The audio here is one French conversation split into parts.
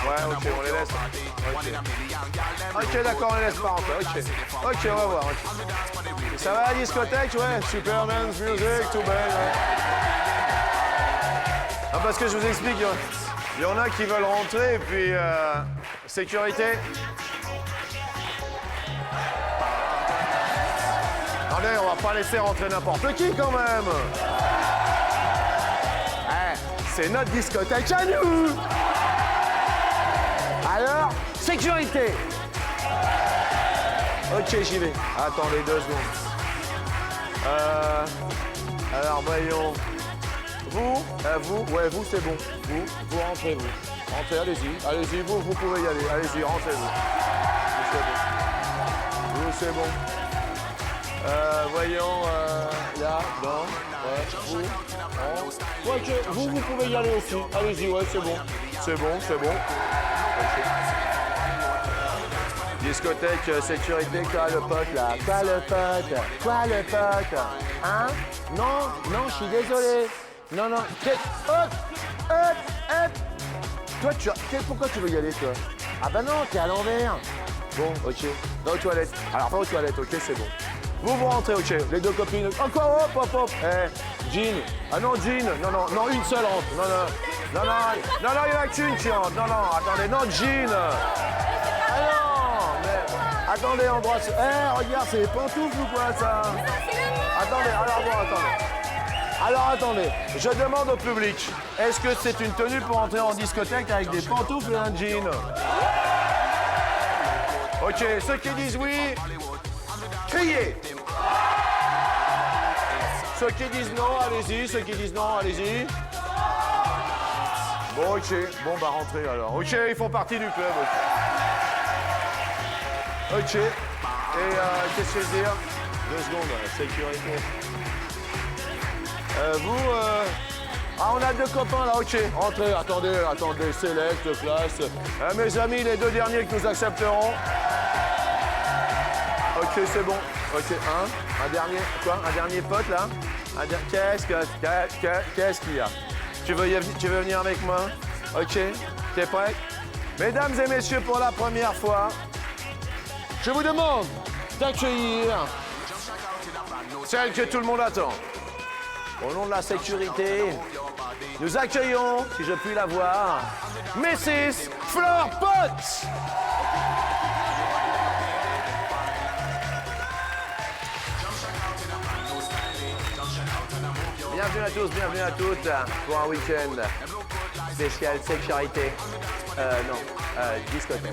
Ouais, ok, on les laisse. Ok, d'accord, on les laisse pas rentrer. Ok, on va voir. Okay. Ça va la discothèque, ouais. Superman's Music, tout belle. Ouais. Ah, parce que je vous explique, il y en a qui veulent rentrer et puis sécurité. Attendez, on va pas laisser rentrer n'importe qui quand même. C'est notre discothèque à nous. Alors, sécurité. Ok, j'y vais. Attendez 2 secondes. Alors, voyons. Vous, vous, c'est bon. Vous rentrez, vous. Rentrez, allez-y, vous pouvez y aller. Allez-y, rentrez, vous. C'est bon. Voyons, là, non, ouais, vous. Ouais, vous pouvez y aller aussi. Allez-y, ouais, c'est bon. C'est bon. Okay. Discothèque, sécurité, quoi le pote, là? Quoi le pote? Hein? Non, je suis désolé. Non. Hop. Toi, pourquoi tu veux y aller, toi? Ah bah non, t'es à l'envers. Bon, ok. Va aux toilettes. Alors, va aux toilettes, ok, c'est bon. Vous rentrez, ok. Les 2 copines. Encore, hop. Jean. Ah non, Jean. Non, une seule rentre. Non, il n'y en a qu'une qui rentre. Non, attendez, non, Jean. Ah non, mais... Attendez, embrasse. Regarde, c'est les pantoufles ou quoi, ça? Attendez. Alors, attendez. Je demande au public, est-ce que c'est une tenue pour entrer en discothèque avec des pantoufles et un jean? Ok, ceux qui disent oui, criez. Ceux qui disent non, allez-y. Bon, ok. Bon, bah, rentrez alors. Ok, ils font partie du club. Ok. Et qu'est-ce que je veux dire? 2 secondes, sécurité. on a 2 copains là, ok. Entrez, attendez, select, classe. Mes amis, les 2 derniers que nous accepterons. Ok, c'est bon. Ok, un dernier, quoi? Un dernier pote là? Qu'est-ce qu'il y a? Tu veux venir avec moi? Ok, t'es prêt? Mesdames et messieurs, pour la première fois, je vous demande d'accueillir celle que tout le monde attend. Au nom de la sécurité, nous accueillons, si je puis la voir, Mrs. Fleur Potts. Bienvenue à toutes pour un week-end spécial sécurité. Discothèque.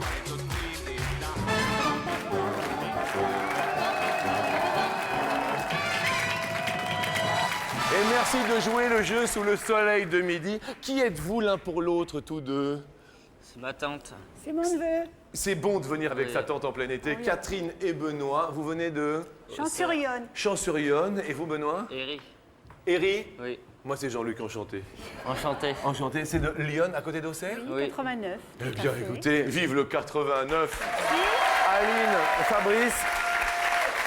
Et merci de jouer le jeu sous le soleil de midi. Qui êtes-vous l'un pour l'autre, tous deux? C'est ma tante. C'est mon neveu. C'est bon de venir avec sa tante en plein été. Oui. Catherine et Benoît, vous venez de... Champs-sur-Yonne. Champs-sur-Yonne. Et vous, Benoît? Eri. Eri? Oui. Moi, c'est Jean-Luc, enchanté. Enchanté. Enchanté. C'est de Lyon, à côté d'Auxerre? Oui, 89. Eh bien, écoutez, vive le 89. Aline, Fabrice,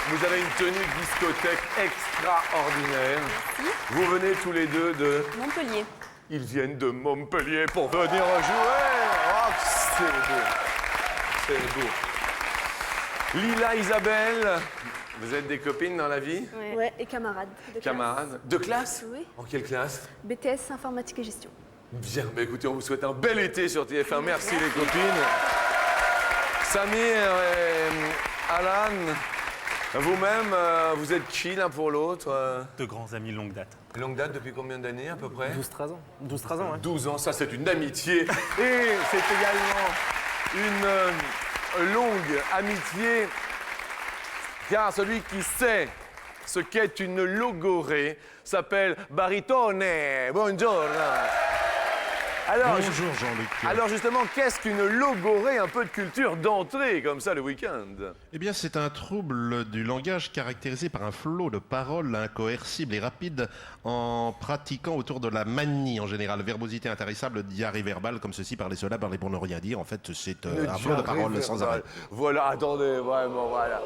vous avez une tenue de discothèque extraordinaire. Merci. Vous venez tous les deux de... Montpellier. Ils viennent de Montpellier pour venir jouer. Oh, c'est beau. Lila, Isabelle, vous êtes des copines dans la vie? Oui, ouais, et camarades. Camarades. De classe? Oui. En quelle classe? BTS Informatique et Gestion. Bien, bah écoutez, on vous souhaite un bel été sur TF1. Merci les copines. Samir et Alan, vous-même, vous êtes qui l'un pour l'autre? De grands amis longue date. Longue date depuis combien d'années à peu près? 12-13 ans. 12-13 ans, ouais. 12 ans, ça c'est une amitié. Et c'est également une longue amitié. Car celui qui sait ce qu'est une logorée s'appelle Baritone. Buongiorno. Bonjour Jean-Luc. Alors justement, qu'est-ce qu'une logorée? Un peu de culture d'entrée comme ça le week-end. Eh bien, c'est un trouble du langage caractérisé par un flot de paroles incoercibles et rapides en pratiquant autour de la manie en général. Verbosité intarissable, diarrhée verbale, comme ceci, parler cela, parler pour ne rien dire. En fait, c'est un flot de paroles sans arrêt. Voilà, attendez, vraiment, voilà.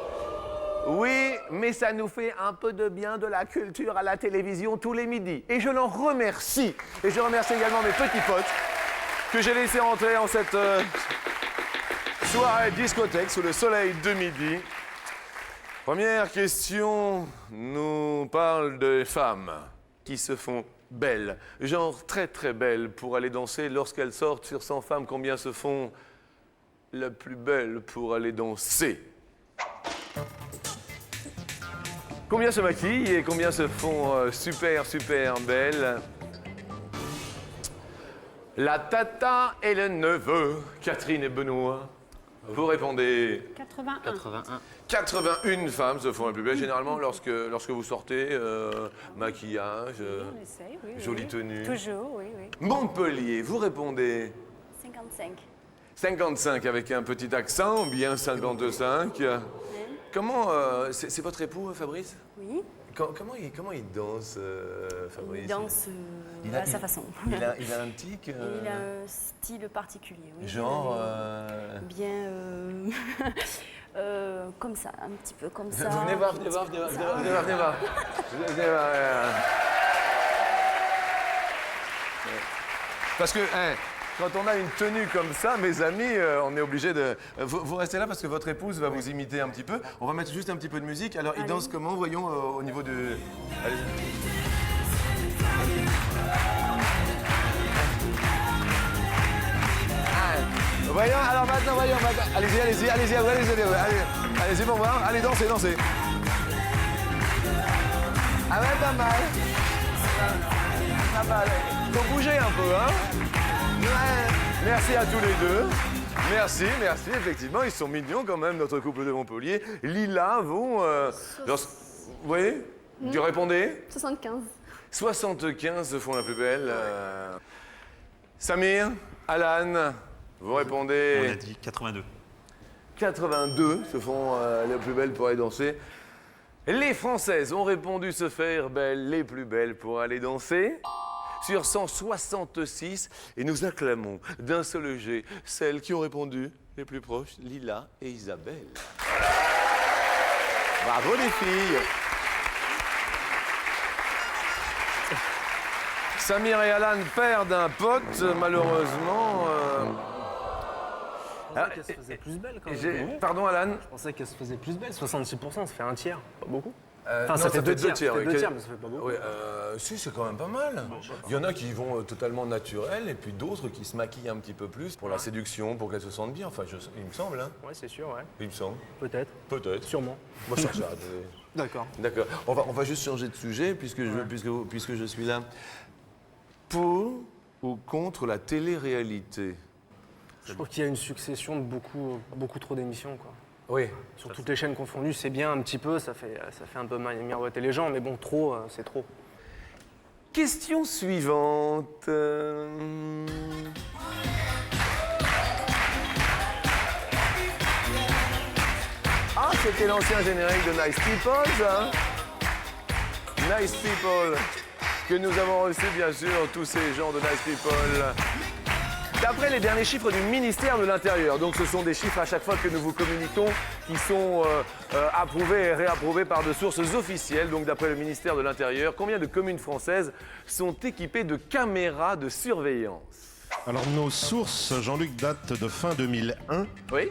Oui, mais ça nous fait un peu de bien de la culture à la télévision tous les midis. Et je l'en remercie. Et je remercie également mes petits potes que j'ai laissé entrer en cette soirée discothèque sous le soleil de midi. Première question nous parle de femmes qui se font belles, genre très très belles pour aller danser. Lorsqu'elles sortent sur 100 femmes, combien se font la plus belle pour aller danser? Combien se maquillent et combien se font super super belles? La tata et le neveu, Catherine et Benoît. Vous répondez 81. 81. 81 femmes se font la plus belle. Généralement, lorsque vous sortez, maquillage, On essaye, oui. jolie tenue. Toujours, oui, oui. Montpellier, vous répondez 55. 55 avec un petit accent, bien 55. Comment, c'est votre époux, Fabrice? Oui. Comment il danse, Fabrice? Il danse Il a- à sa il- façon. Il a un tic. Il a un style particulier, oui. Genre. Bien. Comme ça, un petit peu comme ça. Vous venez voir, venez voir, venez voir, venez voir, venez voir. Venez voir, Parce que quand on a une tenue comme ça, mes amis, on est obligé de. Vous restez là parce que votre épouse va vous imiter un petit peu. On va mettre juste un petit peu de musique. Alors, il danse comment, voyons, au niveau de. Allez. Voyons, alors maintenant, voyons, allez-y, allez-y, allez-y, allez-y pour voir, allez, dansez, dansez. Ah ouais, pas mal. Pas mal. Faut bouger un peu, hein. Ouais. Merci à tous les deux. Merci, merci, effectivement, ils sont mignons quand même, notre couple de Montpellier. Lila, vous, vous voyez, vous répondez 75. 75 se font la plus belle. Samir, Alan, vous répondez On a dit 82. 82 se font les plus belles pour aller danser. Les Françaises ont répondu se faire belles, les plus belles pour aller danser. Sur 166, et nous acclamons d'un seul jet celles qui ont répondu les plus proches, Lila et Isabelle. Bravo les filles. Samir et Alan perdent un pote, malheureusement. Je pensais qu'elle se faisait plus belle quand même. Pardon Alan. Je pensais qu'elle se faisait plus belle. 66%, ça fait un tiers. Pas beaucoup. Non, ça fait deux tiers. tiers, Ça fait oui. deux tiers, mais ça fait pas beaucoup. Oui, si, c'est quand même pas mal. Il y en a qui vont totalement naturels et puis d'autres qui se maquillent un petit peu plus pour la séduction, pour qu'elles se sentent bien. Enfin, il me semble, hein. Ouais, c'est sûr, ouais. Il me semble. Peut-être. Peut-être. Sûrement. On va chercher. D'accord. D'accord. On va juste changer de sujet puisque je suis là. Pour ou contre la télé-réalité? Je trouve qu'il y a une succession de beaucoup trop d'émissions, quoi. Oui. Sur toutes les chaînes confondues, c'est bien un petit peu, ça fait un peu miroiter les gens, mais bon, trop, c'est trop. Question suivante. Ah, c'était l'ancien générique de Nice People, ça. Nice People, que nous avons reçu, bien sûr, tous ces gens de Nice People. D'après les derniers chiffres du ministère de l'Intérieur, donc ce sont des chiffres à chaque fois que nous vous communiquons qui sont approuvés et réapprouvés par de sources officielles. Donc d'après le ministère de l'Intérieur, combien de communes françaises sont équipées de caméras de surveillance? Alors nos sources, Jean-Luc, datent de fin 2001. Oui.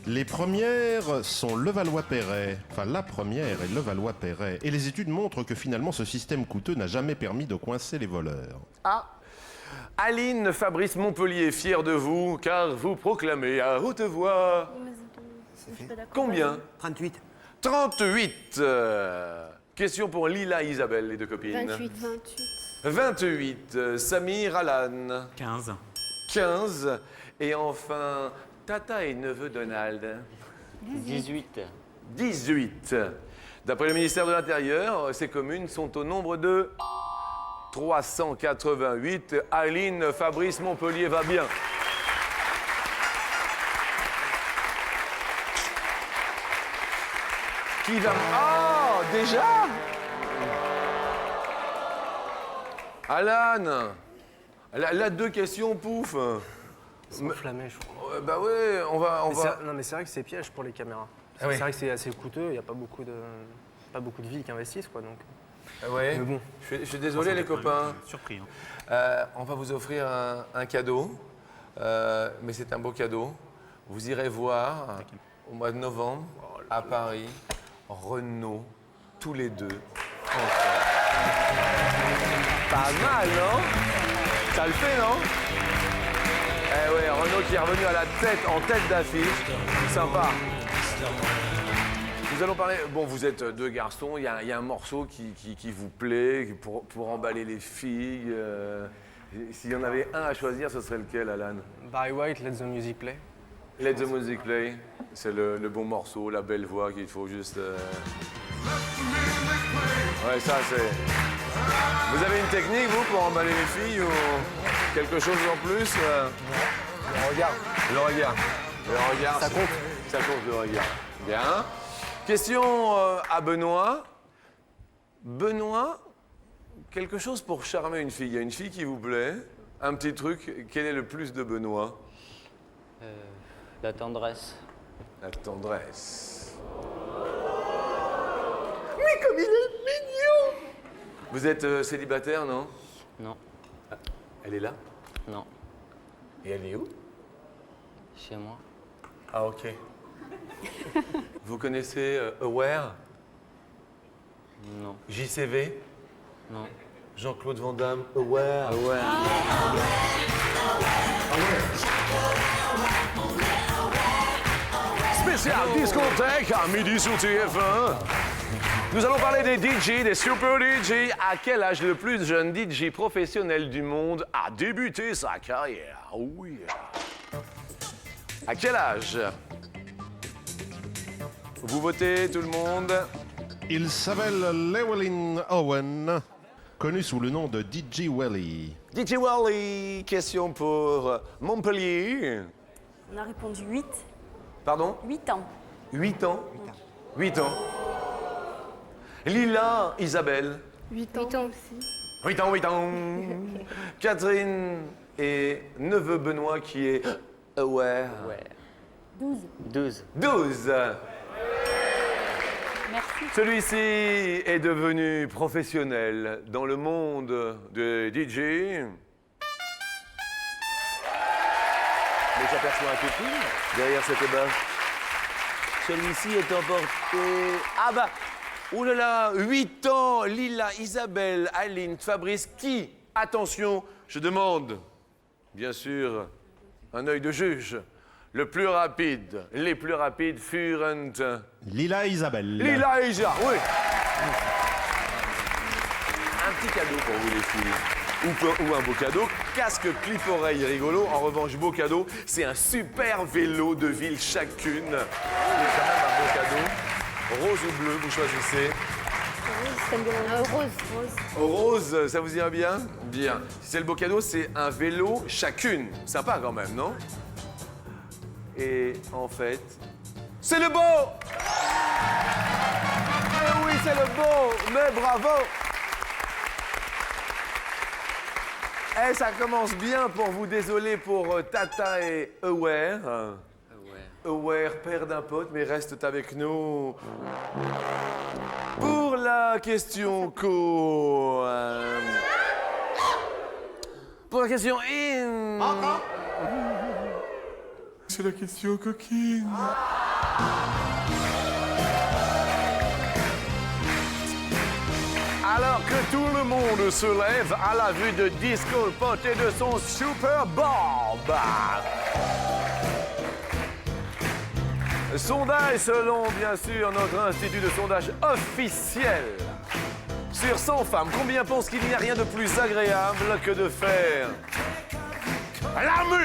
Les premières sont Levallois-Perret. Enfin, la première est Levallois-Perret. Et les études montrent que finalement, ce système coûteux n'a jamais permis de coincer les voleurs. Ah. Aline Fabrice Montpellier, fier de vous, car vous proclamez à haute voix. Je suis pas d'accord. Combien? 38. 38. Question pour Lila et Isabelle, les deux copines. 28. 28. Samir, Alan. 15. 15. Et enfin, Tata et neveu Donald. 18. 18. D'après le ministère de l'Intérieur, ces communes sont au nombre de 388. Aline Fabrice Montpellier va bien. Qui va... Oh, déjà Alan, là, deux questions, pouf. C'est enflammé, je crois. Bah ouais, on va... Non, mais c'est vrai que c'est piège pour les caméras. Ah oui. C'est vrai que c'est assez coûteux, il n'y a pas beaucoup de villes qui investissent, quoi, donc... Ouais. Mais bon. Je suis désolé les copains. Surpris. On va vous offrir un cadeau. Mais c'est un beau cadeau. Vous irez voir au mois de novembre à Paris Renaud, tous les deux. Ensemble. Pas mal, non? Ça le fait, non? Eh ouais, Renaud qui est revenu à la tête, en tête d'affiche. Sympa. Nous allons parler. Bon, vous êtes deux garçons. Il y a un morceau qui vous plaît pour emballer les filles. S'il y en avait un à choisir, ce serait lequel, Alan? Barry White, Let the Music Play. Let the Music Play. C'est le bon morceau, la belle voix qu'il faut juste. Ouais, ça c'est. Vous avez une technique, vous, pour emballer les filles ou quelque chose en plus? Le regard. Le regard. Le regard. Ça compte. Ça compte, le regard. Bien. Question à Benoît. Benoît, quelque chose pour charmer une fille. Il y a une fille qui vous plaît. Un petit truc. Quel est le plus de Benoît? La tendresse. La tendresse. Oui, comme il est mignon! Vous êtes célibataire, non? Non. Elle est là? Non. Et elle est où? Chez moi. Ah, ok. Vous connaissez Aware? Non. JCV? Non. Jean-Claude Van Damme? Aware? Ouais. Spécial discothèque à midi sur TF1. Nous allons parler des DJ, des super DJ. À quel âge le plus jeune DJ professionnel du monde a débuté sa carrière? Oui. À quel âge? Vous votez, tout le monde? Il s'appelle Llewellyn Owen, connu sous le nom de DJ Welly. DJ Wally, question pour Montpellier. On a répondu 8. Pardon? 8 ans. 8 ans? 8 ans. Lila Isabelle. 8 ans aussi. 8 ans, 8 ans. Catherine et neveu Benoît qui est aware. Ouais. 12. 12. 12. Merci. Celui-ci est devenu professionnel dans le monde de DJ. Mais j'aperçois un copine derrière cette bâche. Celui-ci est emporté. Ah bah, oulala, 8 ans, Lila, Isabelle, Aline, Fabrice, qui, attention, je demande, bien sûr, un œil de juge, le plus rapide. Les plus rapides furent. Lila Isabelle. Lila et Isa, oui. Un petit cadeau pour vous les filles. Ou un beau cadeau. Casque clip-oreille rigolo. En revanche, beau cadeau, c'est un super vélo de ville chacune. C'est quand même un beau cadeau. Rose ou bleu, vous choisissez. Rose. Rose, ça vous ira bien? Bien. Si c'est le beau cadeau, c'est un vélo chacune. Sympa quand même, non? Et en fait, c'est le beau! Eh oui, c'est le beau! Mais bravo! Eh, ça commence bien pour vous. Désolé pour Tata et Aware. Ouais. Aware, père d'un pote, mais reste avec nous. Pour la question co. Pour la question in. C'est la question coquine. Alors que tout le monde se lève à la vue de Disco Pot et de son Super Bob. Sondage selon, bien sûr, notre institut de sondage officiel. Sur 100 femmes, combien pensent qu'il n'y a rien de plus agréable que de faire l'amour?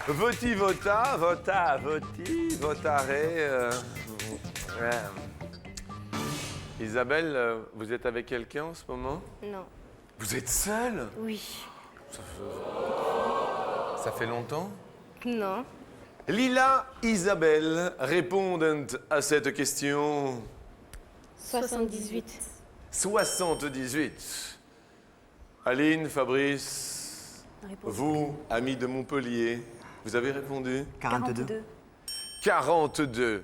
Voti, vota, vota, voti, votare. Isabelle, vous êtes avec quelqu'un en ce moment? Non. Vous êtes seule? Oui. Ça fait longtemps? Non. Lila, Isabelle, répondent à cette question. 78. 78. Aline, Fabrice, Réponse. vous, amis de Montpellier, vous avez répondu? 42. 42.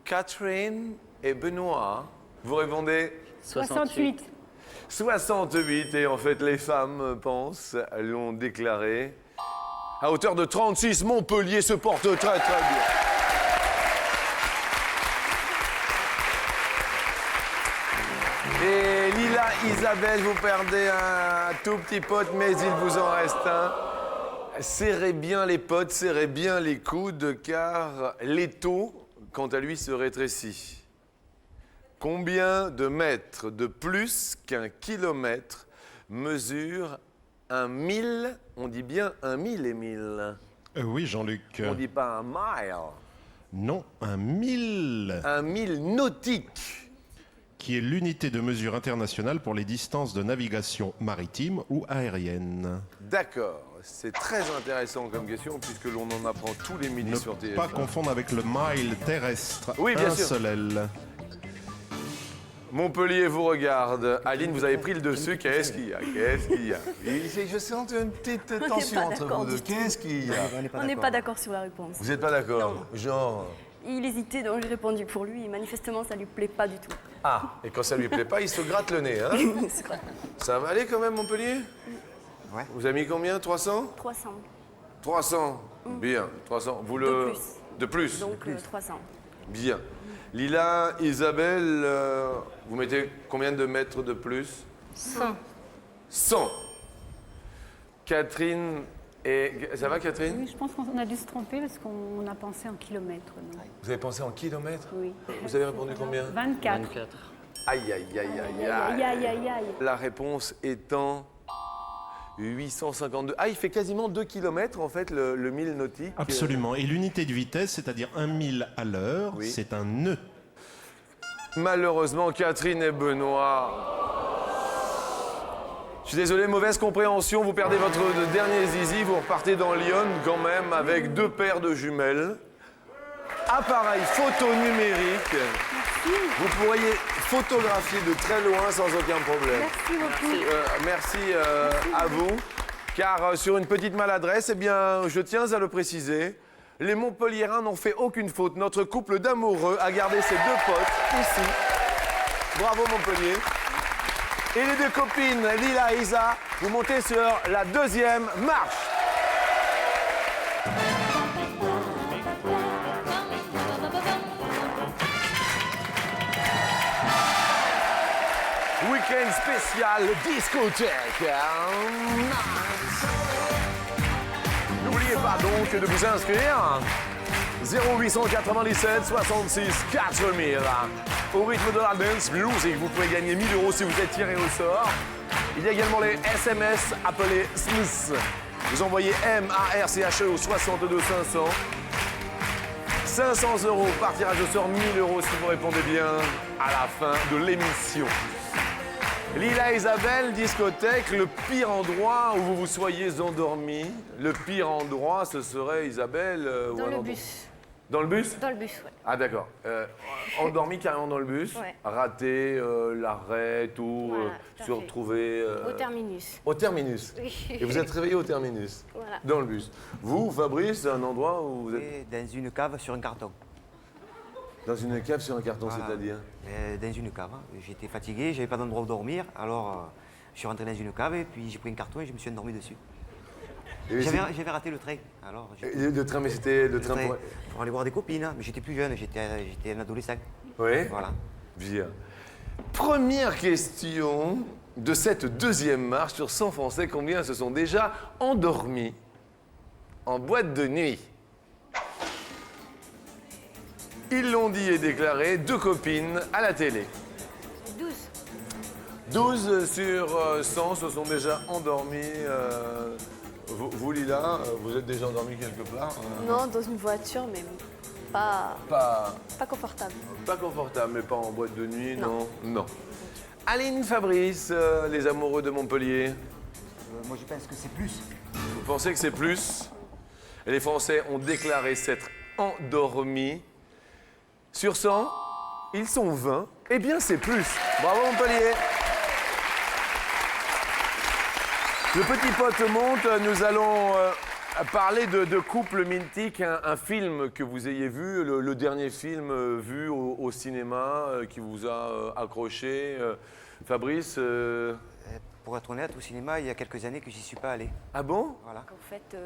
Catherine et Benoît, vous répondez? 68. 68, et en fait, les femmes pensent, l'ont déclaré. À hauteur de 36, Montpellier se porte très très bien. Et Lila, Isabelle, vous perdez un tout petit pote, mais il vous en reste un. Serrez bien les potes, serrez bien les coudes, car l'étau, quant à lui, se rétrécit. Combien de mètres de plus qu'un kilomètre mesure un mille? On dit bien un mille, Émile. Oui, Jean-Luc. On dit pas un mile. Non, un mille. Un mille nautique. Qui est l'unité de mesure internationale pour les distances de navigation maritime ou aérienne. D'accord. C'est très intéressant comme question, puisque l'on en apprend tous les midis sur Ne TF1. pas confondre avec le mile terrestre. Oui, bien un sûr. seul aile. Montpellier vous regarde. Aline, vous avez pris le dessus. Qu'est-ce qu'il y a? Qu'est-ce qu'il y a? Je sens une petite tension pas entre d'accord vous deux. du tout. Qu'est-ce qu'il y a? On n'est pas d'accord sur la réponse. Vous n'êtes pas d'accord? Genre... Il hésitait, donc j'ai répondu pour lui. Et manifestement, ça lui plaît pas du tout. Ah, et quand ça lui plaît pas, il se gratte le nez, hein? C'est vrai. Ça va aller quand même, Montpellier? Ouais. Vous avez mis combien? 300? 300. 300. Bien, 300. Vous le... plus. De plus. Donc 300. Bien. Lila, Isabelle, vous mettez combien de mètres de plus? 100. 100. Catherine et... Ça va, Catherine? Oui, je pense qu'on a dû se tromper parce qu'on a pensé en kilomètres. non? Vous avez pensé en kilomètres? Oui. Vous avez répondu combien? 24. 24. Aïe, aïe, aïe, aïe, Aïe, aïe. aïe, aïe, aïe. La réponse étant 852. Ah, il fait quasiment 2 km en fait, le mille nautique. Absolument. Et l'unité de vitesse, c'est-à-dire 1 mille à l'heure, Oui. c'est un nœud. Malheureusement, Catherine et Benoît. Je suis désolé, mauvaise compréhension. Vous perdez votre dernier zizi. Vous repartez dans Lyon quand même avec 2 paires de jumelles. Appareil photo numérique. Vous pourriez photographier de très loin sans aucun problème. Merci beaucoup. Merci à vous. Car sur une petite maladresse, eh bien, je tiens à le préciser, les Montpelliérains n'ont fait aucune faute. Notre couple d'amoureux a gardé ses 2 potes ici. Bravo Montpellier. Et les 2 copines, Lila et Isa, vous montez sur la 2e marche. Week-end spécial discothèque. N'oubliez pas donc de vous inscrire. 0897 66 4000. Au rythme de la dance music, vous pouvez gagner 1000 € si vous êtes tiré au sort. Il y a également les SMS appelés SMIS. Vous envoyez MARCHE au 62 500. 500 € par tirage au sort, 1000 € si vous répondez bien à la fin de l'émission. Lila Isabelle, discothèque, le pire endroit où vous vous soyez endormi. Le pire endroit, ce serait Isabelle ou Dans un le endroit- bus. Dans le bus? Dans le bus, ouais. Ah d'accord. Endormi carrément dans le bus, Ouais. raté l'arrêt, tout, Voilà, tout à se fait. retrouver... Au terminus. Au terminus. Oui. Et vous êtes réveillé au terminus, Voilà. dans le bus. Vous, Fabrice, c'est un endroit où vous êtes Et dans une cave sur un carton. dans une cave sur un carton, Voilà. c'est-à-dire? Dans une cave. J'étais fatigué, j'avais pas d'endroit où dormir, alors je suis rentré dans une cave et puis j'ai pris un carton et je me suis endormi dessus. Et J'avais raté le train, alors le train, mais c'était le train pour... pour aller voir des copines, hein. Mais j'étais plus jeune, j'étais un adolescent. Oui. Voilà. Bien. Première question de cette 2e marche sur 100 Français. Combien se sont déjà endormis en boîte de nuit? Ils l'ont dit et déclaré, 2 copines à la télé. 12. 12 sur 100 se sont déjà endormis. Vous, Lila, vous êtes déjà endormi quelque part? Non, dans une voiture, mais pas confortable. Pas confortable, mais pas en boîte de nuit, non? Non. Non. Aline, Fabrice, les amoureux de Montpellier, Moi je pense que c'est plus. vous pensez que c'est plus? Et les Français ont déclaré s'être endormis. Sur 100, ils sont 20. Eh bien, c'est plus. Bravo Montpellier. Le petit pote monte, nous allons parler de couple mythique, un film que vous ayez vu, le dernier film vu au cinéma qui vous a accroché. Fabrice, Pour être honnête, au cinéma, il y a quelques années que j'y suis pas allé. ah bon? Voilà. En fait,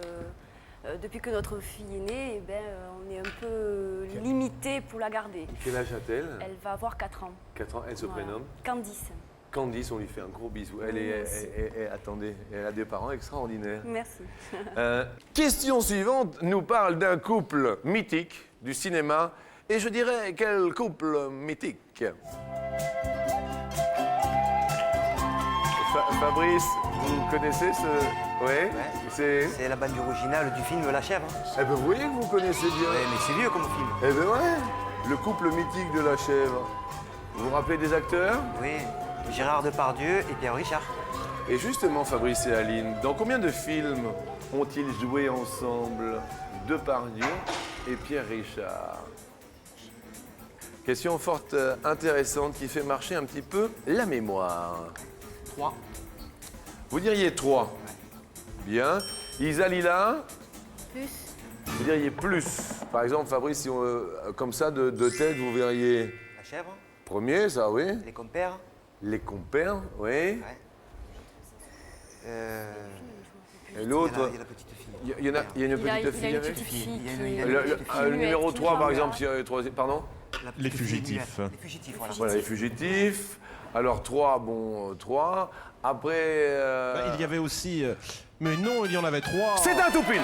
depuis que notre fille est née, eh ben, on est un peu limité pour la garder. Quel âge a-t-elle? Elle va avoir 4 ans. 4 ans, elle se Voilà. prénomme? Candice. Candice, on lui fait un gros bisou. Attendez, elle a des parents extraordinaires. Merci. Question suivante nous parle d'un couple mythique du cinéma. Et je dirais, quel couple mythique? Fabrice, vous connaissez ce... Oui, c'est... C'est la bande originale du film La Chèvre. Eh ben, vous voyez que vous connaissez bien. Ouais, mais c'est vieux comme film. Eh ben ouais, le couple mythique de la chèvre. Vous vous rappelez des acteurs? Oui, Gérard Depardieu et Pierre Richard. Et justement, Fabrice et Aline, dans combien de films ont-ils joué ensemble Depardieu et Pierre Richard? Question forte, intéressante, qui fait marcher un petit peu la mémoire. 3. Vous diriez 3. Bien. Isa Lila, Plus. vous diriez plus. Par exemple, Fabrice, si comme ça, de tête, vous verriez La Chèvre, premier, ça, oui. Les Compères. Les compères, oui. Ouais. Et l'autre, Il y a la petite fille. il y en a une petite fille une avec. petite fille. Il y a Le numéro 3, par exemple, s'il y a le troisième. Pardon? La petite Les fille fugitifs. muette. Les fugitifs, voilà. Voilà, les fugitifs. Alors 3, bon, 3. Après. Il y avait aussi. Mais non, il y en avait 3. C'est un tout pile.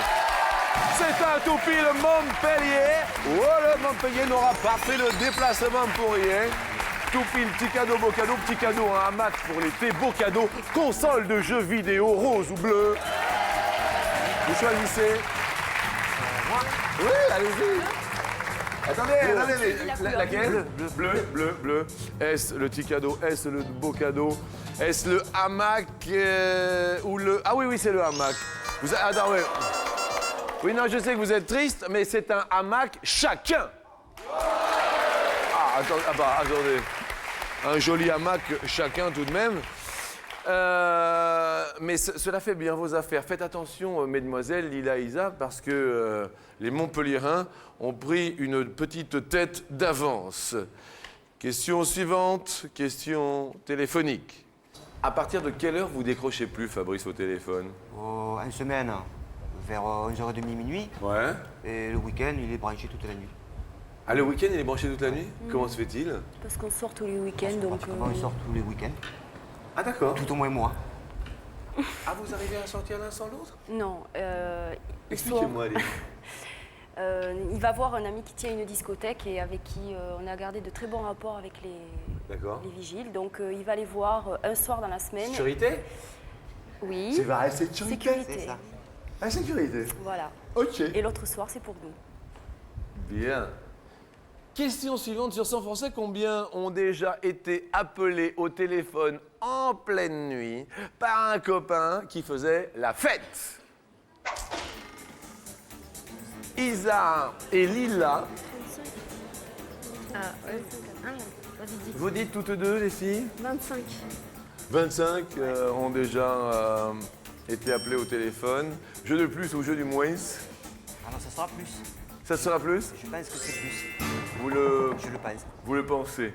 C'est un tout pile Montpellier. Oh, le Montpellier n'aura pas fait le déplacement pour rien. Tout pile, petit cadeau, beau cadeau, petit cadeau, un hamac pour l'été, beau cadeau, console de jeux vidéo rose ou bleu. Vous choisissez. Oui, allez-y. Attendez, laquelle? Bleu. Est-ce le petit cadeau? Est-ce le beau cadeau? Est-ce le hamac ou le... Ah oui, c'est le hamac. Attends, oui. Oui, non, je sais que vous êtes triste, mais c'est un hamac chacun. Ah, attendez. Un joli hamac chacun tout de même. Mais cela fait bien vos affaires. Faites attention, mesdemoiselles, Lila et Isa, parce que les Montpelliérains ont pris une petite tête d'avance. Question suivante, question téléphonique. À partir de quelle heure vous décrochez plus, Fabrice, au téléphone? En semaine, vers 11h30, minuit. Ouais. Et le week-end, il est branché toute la nuit. Ah, le week-end, il est branché toute la nuit? Comment se fait-il? Parce qu'on sort tous les week-ends, donc... Pratiquement, il sort tous les week-ends. Ah, d'accord. Tout au moins moi. Ah, vous arrivez à sortir l'un sans l'autre? Non. Expliquez-moi, allez. Il va voir un ami qui tient une discothèque et avec qui on a gardé de très bons rapports avec D'accord. les vigiles. Donc il va les voir un soir dans la semaine. Sécurité? Oui. C'est vrai, sécurité. C'est ça. Ah, sécurité. Voilà. Ok. Et l'autre soir, c'est pour nous. Bien. Question suivante sur 100 Français. Combien ont déjà été appelés au téléphone en pleine nuit par un copain qui faisait la fête? Isa et Lila. Vous dites toutes deux, les filles? 25. 25 ont déjà été appelés au téléphone. Jeu de plus ou jeu du moins? Alors ça sera plus. Ça sera plus? Je pense que c'est plus. Vous le pensez?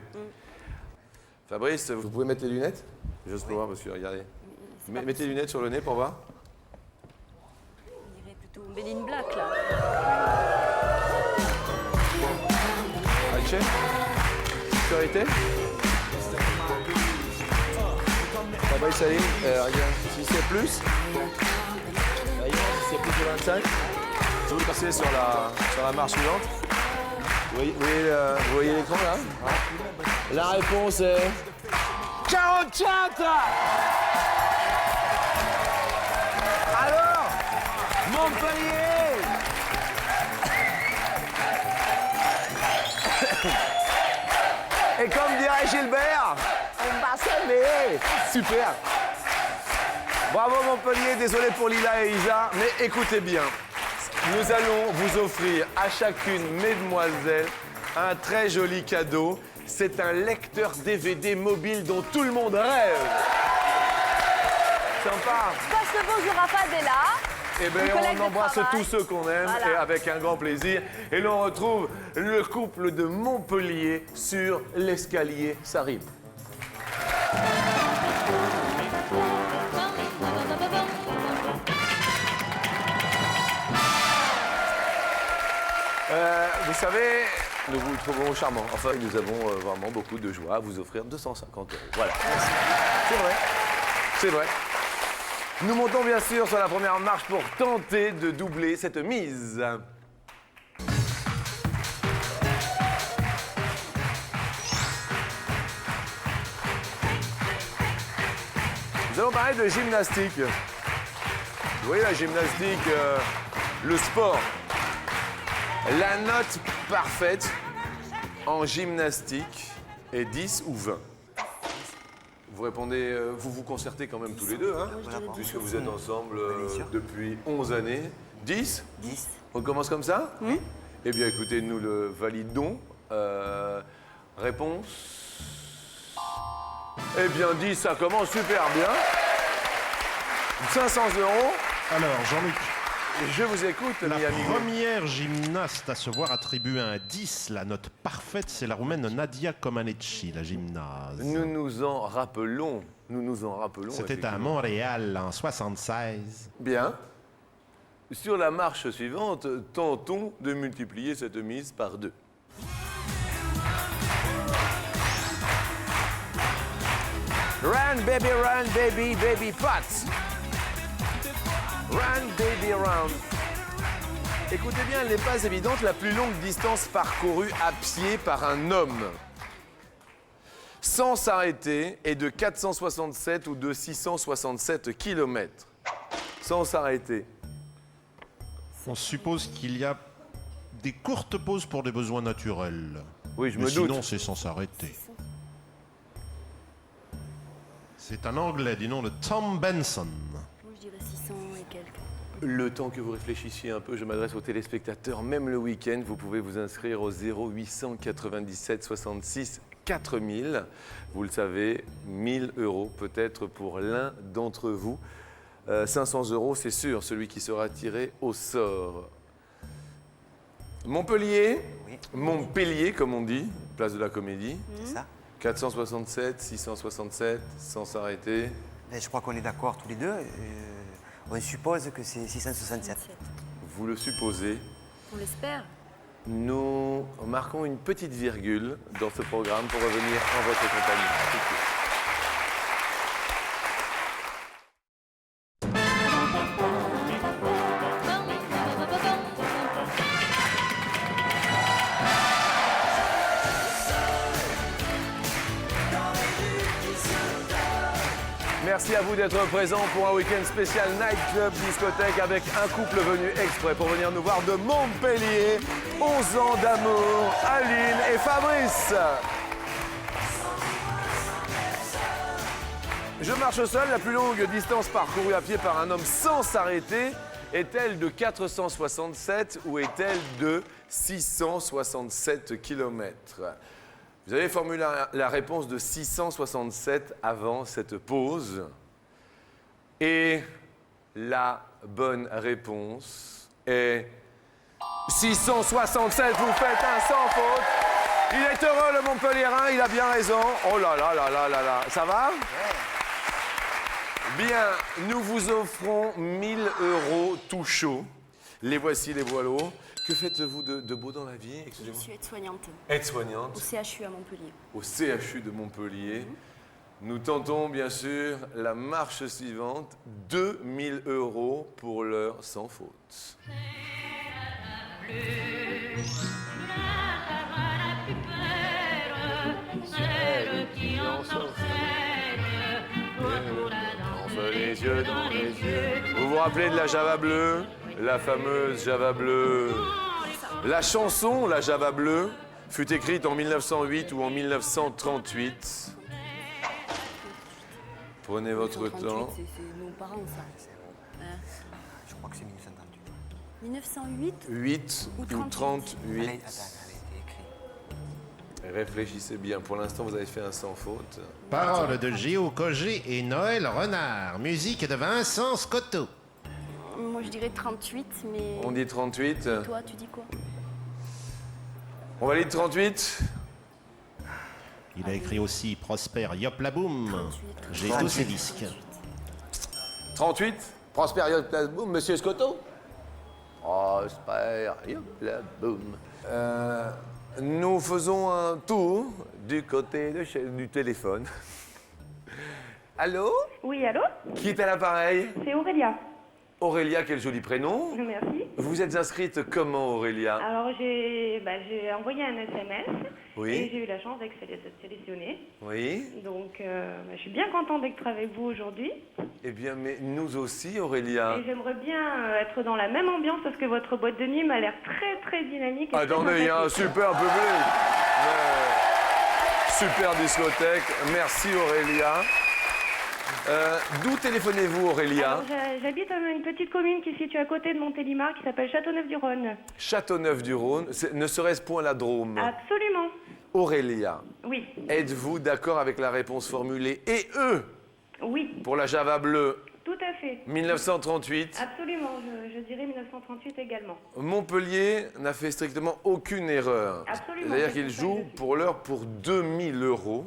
Fabrice, vous pouvez mettre les lunettes? Juste pour voir, parce que regardez. Mettez les lunettes sur le nez pour voir. On dirait plutôt Men in Black, là. Action. Sécurité. Fabrice, Aline, regarde. Si c'est plus, regarde, si c'est plus de 25, si vous passez sur la marche suivante. Vous voyez l'écran là? La réponse est 44! Alors, Montpellier! Et comme dirait Gilbert, on va s'aimer! Super! Bravo Montpellier, désolé pour Lila et Isa, mais écoutez bien. Nous allons vous offrir à chacune, mesdemoiselles, un très joli cadeau. C'est un lecteur DVD mobile dont tout le monde rêve. Sympa. Passe le bonjour à Fadela. Eh bien, collègue on de embrasse travail. tous ceux qu'on aime Voilà. et avec un grand plaisir. Et l'on retrouve le couple de Montpellier sur l'escalier. Ça rime. Vous savez, nous vous trouvons charmant. Enfin, nous avons vraiment beaucoup de joie à vous offrir 250 €. Voilà. C'est vrai. C'est vrai. Nous montons bien sûr sur la première marche pour tenter de doubler cette mise. Nous allons parler de gymnastique. Vous voyez la gymnastique, le sport. La note parfaite en gymnastique est 10 ou 20. Vous répondez, vous vous concertez quand même tous les deux, hein, puisque vous êtes ensemble depuis 11 années. 10 10. On commence comme ça? Oui. Eh bien, écoutez, nous le validons. Réponse? Eh bien, 10, ça commence super bien. 500 €. Alors, Jean-Luc, Je vous écoute, la mi amigo. première gymnaste à se voir attribuer un 10, la note parfaite, c'est la Roumaine Nadia Comaneci, la gymnase. Nous nous en rappelons. C'était à effectivement. Montréal en 76. Bien. Sur la marche suivante, tentons de multiplier cette mise par 2. Run, baby, baby, pots. Run, baby, run. Écoutez bien, elle n'est pas évidente. La plus longue distance parcourue à pied par un homme, sans s'arrêter, est de 467 ou de 667 km. Sans s'arrêter. On suppose qu'il y a des courtes pauses pour des besoins naturels. Oui, je Mais me sinon, doute. c'est sans s'arrêter. C'est un Anglais du nom de Tom Benson. Moi, je dirais 600 et quelques. Le temps que vous réfléchissiez un peu, je m'adresse aux téléspectateurs. Même le week-end, vous pouvez vous inscrire au 0897 66 4000. Vous le savez, 1000 € peut-être pour l'un d'entre vous. 500 €, c'est sûr, celui qui sera tiré au sort. Montpellier, Oui. Montpellier comme on dit, place de la Comédie. C'est ça. 467, 667, sans s'arrêter. Ben, je crois qu'on est d'accord tous les deux. On suppose que c'est 667. Vous le supposez. On l'espère. Nous marquons une petite virgule dans ce programme pour revenir en votre compagnie. Merci à vous d'être présents pour un week-end spécial Night Club Discothèque avec un couple venu exprès pour venir nous voir de Montpellier. 11 ans d'amour, Aline et Fabrice. Je marche seul, la plus longue distance parcourue à pied par un homme sans s'arrêter est-elle de 467 ou est-elle de 667 km? Vous avez formulé la réponse de 667 avant cette pause. Et la bonne réponse est 667. Vous faites un sans faute. Il est heureux, le Montpellierin, il a bien raison. Oh là là là là là là. Ça va? Bien, nous vous offrons 1000 € tout chaud. Les voici, les voilos. Que faites-vous de beau dans la vie? Je Excusez-moi. suis aide-soignante Aide-soignante au CHU à Montpellier. au CHU de Montpellier. Nous tentons bien sûr la marche suivante, 2000 € pour l'heure sans faute. Les yeux dans les yeux. Vous vous rappelez de la Java bleue? La fameuse Java bleue. La chanson, la Java bleue, fut écrite en 1908 ou en 1938. Prenez votre 1938, temps. c'est nos parents, ça. Je crois que c'est 1938. 1908 8 Ou ou 38. 38. Attends, elle a été écrite. Réfléchissez bien. Pour l'instant, vous avez fait un sans faute. Paroles de Géo Cogé et Noël Renard. Musique de Vincent Scotto. Moi, je dirais 38, mais... On dit 38. Toi, tu dis quoi? On valide 38. Il a écrit aussi Prosper Yoplaboum. J'ai tous ses disques. 38. Prosper Yoplaboum, Monsieur Scotto. Prosper, hop là, boum. Nous faisons un tour du côté du téléphone. Allô? Oui, allô? Qui est à l'appareil? C'est Aurélia. Aurélia, quel joli prénom. Merci. Vous êtes inscrite comment, Aurélia? Alors, j'ai envoyé un SMS Oui. et j'ai eu la chance d'être sélectionnée. Oui. Donc, je suis bien contente d'être avec vous aujourd'hui. Eh bien, mais nous aussi, Aurélia. Et j'aimerais bien être dans la même ambiance parce que votre boîte de nuit m'a l'air très, très dynamique. Et Attendez, il y a un très super public. Super discothèque. Merci, Aurélia. D'où téléphonez-vous, Aurélia? Alors, j'habite dans une petite commune qui se situe à côté de Montélimar qui s'appelle Châteauneuf-du-Rhône. Châteauneuf-du-Rhône. Ne serait-ce point la Drôme? Absolument. Aurélia, Oui. êtes-vous d'accord avec la réponse formulée? Et eux, Oui. pour la Java bleue, Tout à fait. 1938. Absolument. Je dirais 1938 également. Montpellier n'a fait strictement aucune erreur. Absolument. C'est-à-dire qu'il joue pour l'heure pour 2000 €.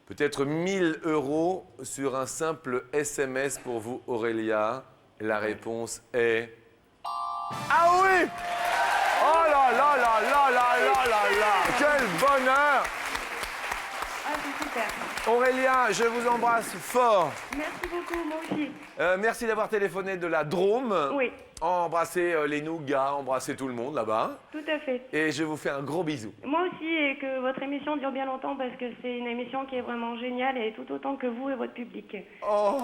Peut-être 1000 € sur un simple SMS pour vous, Aurélia. La réponse est... Ah oui! Oh là là là là là là là là! Quel bonheur! Ah, c'est super. Aurélia, je vous embrasse fort. Merci beaucoup, moi aussi. Merci d'avoir téléphoné de la Drôme. Oui. Embrassez les nougats, embrassez tout le monde là-bas. Tout à fait. Et je vous fais un gros bisou. Moi aussi, et que votre émission dure bien longtemps parce que c'est une émission qui est vraiment géniale et tout autant que vous et votre public. Oh,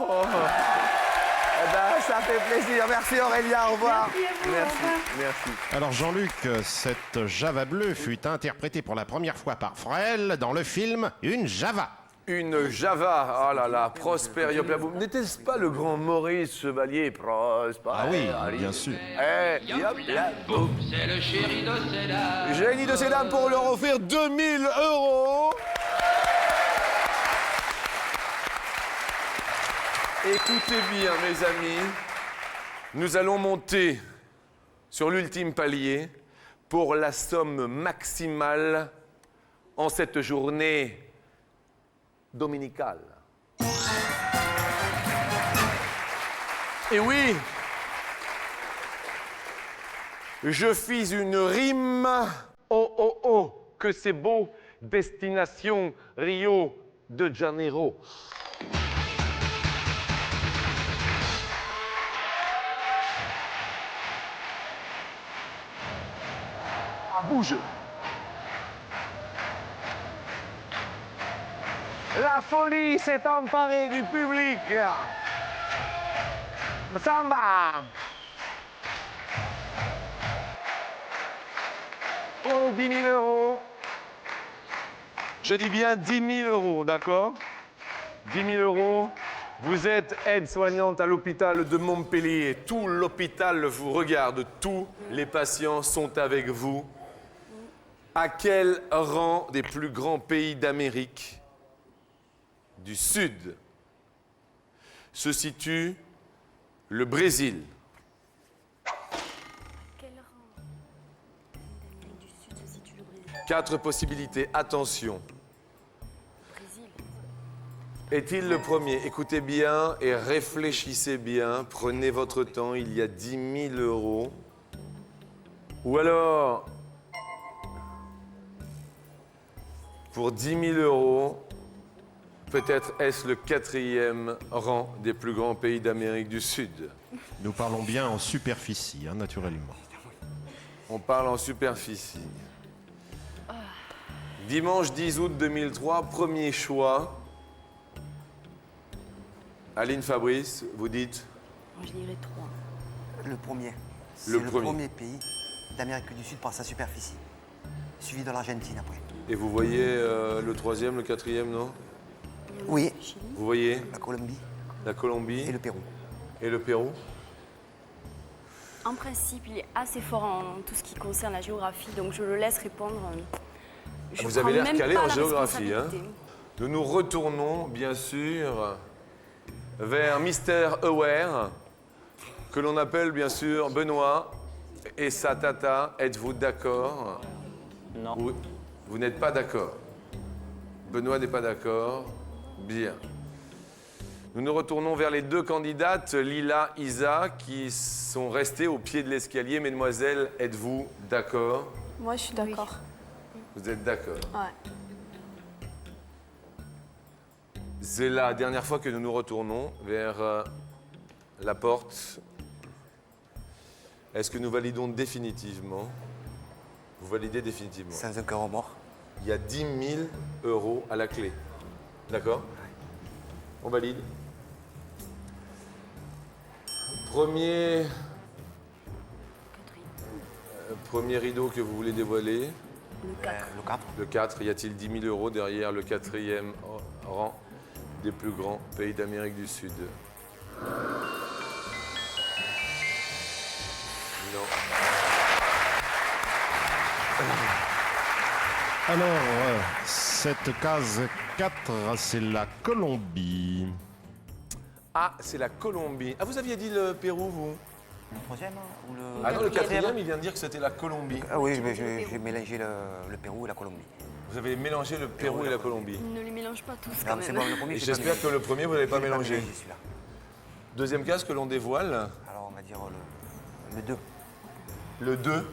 eh ben, ça fait plaisir. Merci Aurélia, au revoir. Merci à vous, au Merci, revoir. merci. Alors Jean-Luc, cette Java bleue fut interprétée pour la première fois par Frel dans le film Une Java. Une Java, oh là là, Prosper Yoplaboum. N'était-ce pas le grand Maurice Chevalier? Prosper. Ah oui, bien sûr. Eh, Yoplaboum. C'est le chéri de ces dames. Génie de ces dames pour leur offrir 2000 €. Écoutez bien, mes amis, nous allons monter sur l'ultime palier pour la somme maximale en cette journée dominicale. Et oui, je fis une rime. Oh, oh, oh, que c'est beau, destination Rio de Janeiro. Bouge. La folie s'est emparée du public. Samba. Pour 10 000 €. Je dis bien 10 000 €, d'accord? 10 000 €. Vous êtes aide-soignante à l'hôpital de Montpellier. Tout l'hôpital vous regarde. Tous les patients sont avec vous. À quel rang des plus grands pays d'Amérique du Sud se situe le Brésil? Quel rang d'Amérique du Sud se situe le Brésil? 4 possibilités, attention. Brésil. Est-il le premier? Écoutez bien et réfléchissez bien. Prenez votre temps, il y a 10 000 €. Ou alors, pour 10 000 €, peut-être est-ce le 4e rang des plus grands pays d'Amérique du Sud. Nous parlons bien en superficie, hein, naturellement. On parle en superficie. Dimanche 10 août 2003, premier choix. Aline Fabrice, vous dites? Moi, je dirais 3. Le premier. C'est Le le premier. premier pays d'Amérique du Sud par sa superficie. Suivi de l'Argentine après. Et vous voyez le 3e, le 4e, non? Oui, Vous voyez la Colombie la Colombie et le Pérou. et le Pérou? En principe, il est assez fort en tout ce qui concerne la géographie, donc je le laisse répondre. Je Vous avez prends l'air même calé pas en la géographie, hein? responsabilité. Nous nous retournons, bien sûr, vers Mister Aware, que l'on appelle, bien sûr, Benoît et sa tata. Êtes-vous d'accord? Non. Vous n'êtes pas d'accord. Benoît n'est pas d'accord. Bien. Nous nous retournons vers les deux candidates, Lila, Isa, qui sont restées au pied de l'escalier. Mesdemoiselles, êtes-vous d'accord? Moi, je suis d'accord. Vous êtes d'accord? Ouais. C'est la dernière fois que nous nous retournons vers la porte. Est-ce que nous validons définitivement? Vous validez définitivement. Sans un cœur au mort. Il y a 10 000 € à la clé. D'accord? On valide. Premier rideau que vous voulez dévoiler. Le 4. Le 4. Le 4. Y a-t-il 10 000 € derrière le 4e rang des plus grands pays d'Amérique du Sud? Non. Alors, cette case 4, c'est la Colombie. Ah, c'est la Colombie. Ah, vous aviez dit le Pérou, vous? Le troisième ou le... Ah non, le 4e, il vient de dire que c'était la Colombie. Ah oui, mais j'ai mélangé le Pérou et la Colombie. Vous avez mélangé le Pérou et la Colombie. Ne les mélange pas tous Non, quand mais c'est même. bon, le premier, Et j'ai pas j'espère mélangé. que le premier, vous n'avez pas J'ai mélangé. celui-là. Deuxième case que l'on dévoile, Alors, on va dire le 2. le 2.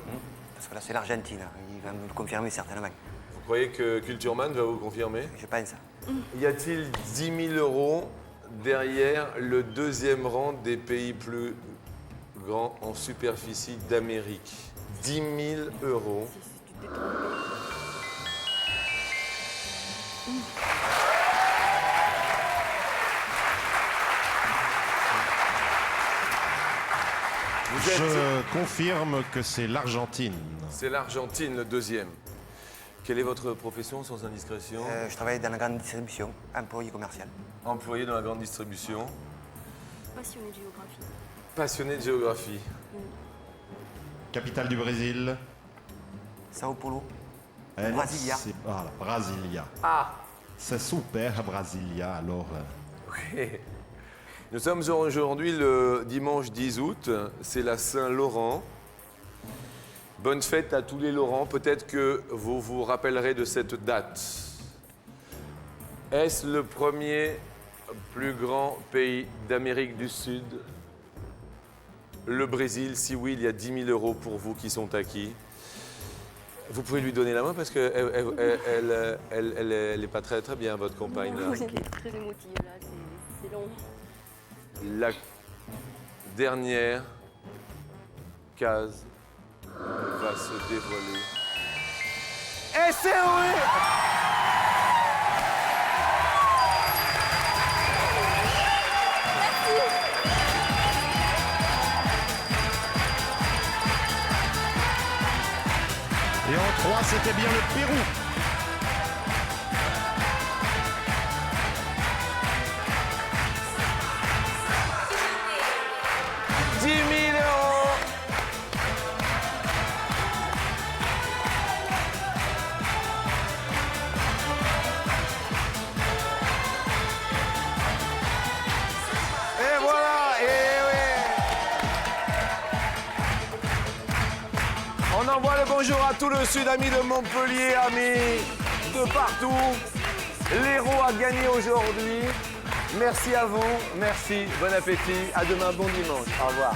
Parce que là, c'est l'Argentine. Il va me le confirmer certainement. Vous croyez que Cultureman va vous confirmer? Je pense. Y a-t-il 10 000 € derrière le 2e rang des pays plus grands en superficie d'Amérique? 10 000 €. Vous êtes... Je confirme que c'est l'Argentine. C'est l'Argentine, le 2e. Quelle est votre profession, sans indiscrétion? Je travaille dans la grande distribution, employé commercial. Employé dans la grande distribution. Passionné de géographie. Passionné de géographie. Capitale du Brésil. Sao Paulo. Elle, Brasilia. Voilà, Brasilia. Ah! C'est super, Brasilia, alors. Oui. Nous sommes aujourd'hui le dimanche 10 août, c'est la Saint-Laurent. Bonne fête à tous les Laurents. Peut-être que vous vous rappellerez de cette date. Est-ce le premier plus grand pays d'Amérique du Sud? Le Brésil, si oui, il y a 10 000 € pour vous qui sont acquis. Vous pouvez lui donner la main parce qu'elle n'est pas très bien, votre compagne. Là. Il est très émotif là, c'est long. La dernière case va se dévoiler. Et c'est oui! Et en 3, c'était bien le Pérou. On envoie le bonjour à tout le sud, amis de Montpellier, amis de partout. L'Hérault a gagné aujourd'hui. Merci à vous, merci, bon appétit, à demain, bon dimanche, au revoir.